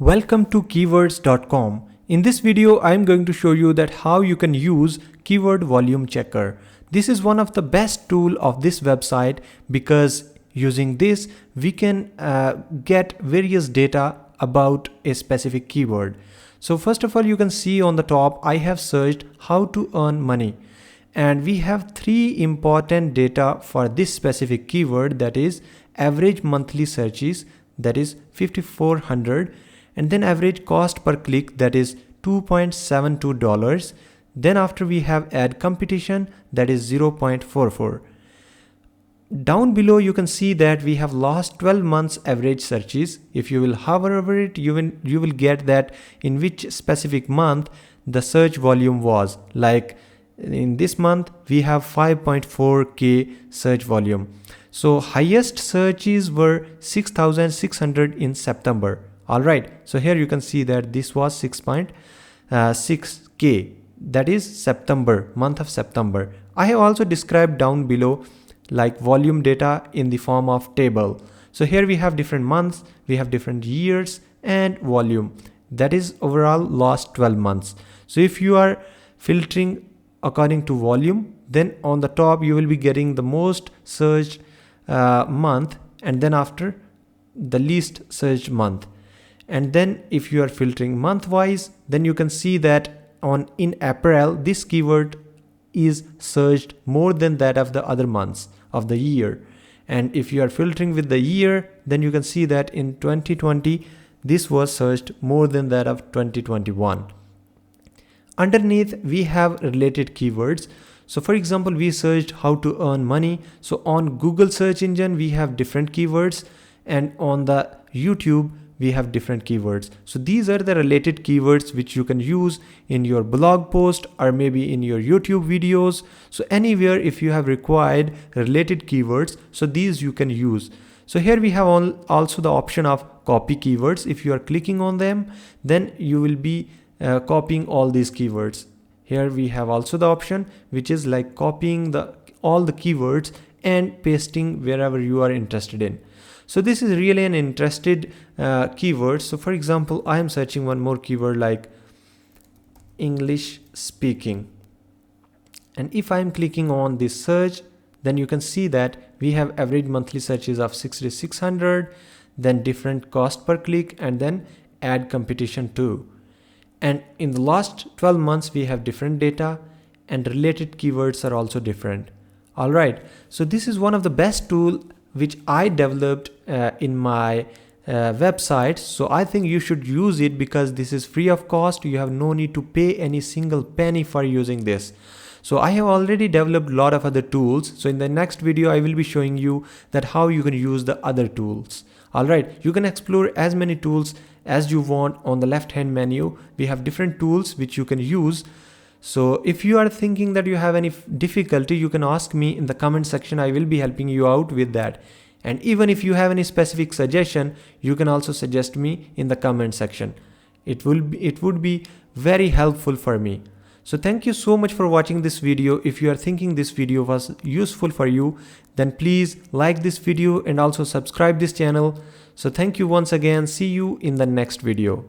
Welcome to keywords.com. In this video, I am going to show you that how you can use keyword volume checker. This is one of the best tool of this website because using this, we can get various data about a specific keyword. So first of all, you can see on the top, I have searched how to earn money. And we have three important data for this specific keyword, that is average monthly searches, that is 5,400, and then average cost per click, that is $2.72. Then after we have ad competition, that is 0.44. Down below you can see that we have last 12 months average searches. If you will hover over it, you will get that in which specific month the search volume was. Like in this month we have 5.4k search volume. So highest searches were 6,600 in September. Alright, so here you can see that this was 6.6k, that is September, month of September. I have also described down below like volume data in the form of table. So here we have different months, we have different years and volume. That is overall last 12 months. So if you are filtering according to volume, then on the top you will be getting the most searched month, and then after the least searched month. And then if you are filtering month wise, then you can see that in April this keyword is searched more than that of the other months of the year. And if you are filtering with the year, then you can see that in 2020 this was searched more than that of 2021. Underneath we have related keywords. So for example, we searched how to earn money. So on Google search engine we have different keywords, and on the YouTube we have different keywords. So these are the related keywords which you can use in your blog post or maybe in your YouTube videos. So anywhere if you have required related keywords, so these you can use. So here we have also the option of copy keywords. If you are clicking on them, then you will be copying all these keywords. Here we have also the option which is like copying all the keywords and pasting wherever you are interested in. So this is really an interested keyword. So for example, I am searching one more keyword like English speaking. And if I am clicking on this search, then you can see that we have average monthly searches of 6,600, then different cost per click, and then ad competition too. And in the last 12 months, we have different data and related keywords are also different. All right. So this is one of the best tools which I developed in my website. So I think you should use it because this is free of cost. You have no need to pay any single penny for using this. So I have already developed a lot of other tools. So in the next video, I will be showing you that how you can use the other tools. All right, you can explore as many tools as you want. On the left hand menu, we have different tools which you can use. So if you are thinking that you have any difficulty, you can ask me in the comment section. I will be helping you out with that. And even if you have any specific suggestion, you can also suggest me in the comment section. It would be very helpful for me. So thank you so much for watching this video. If you are thinking this video was useful for you, then please like this video and also subscribe this channel. So thank you once again. See you in the next video.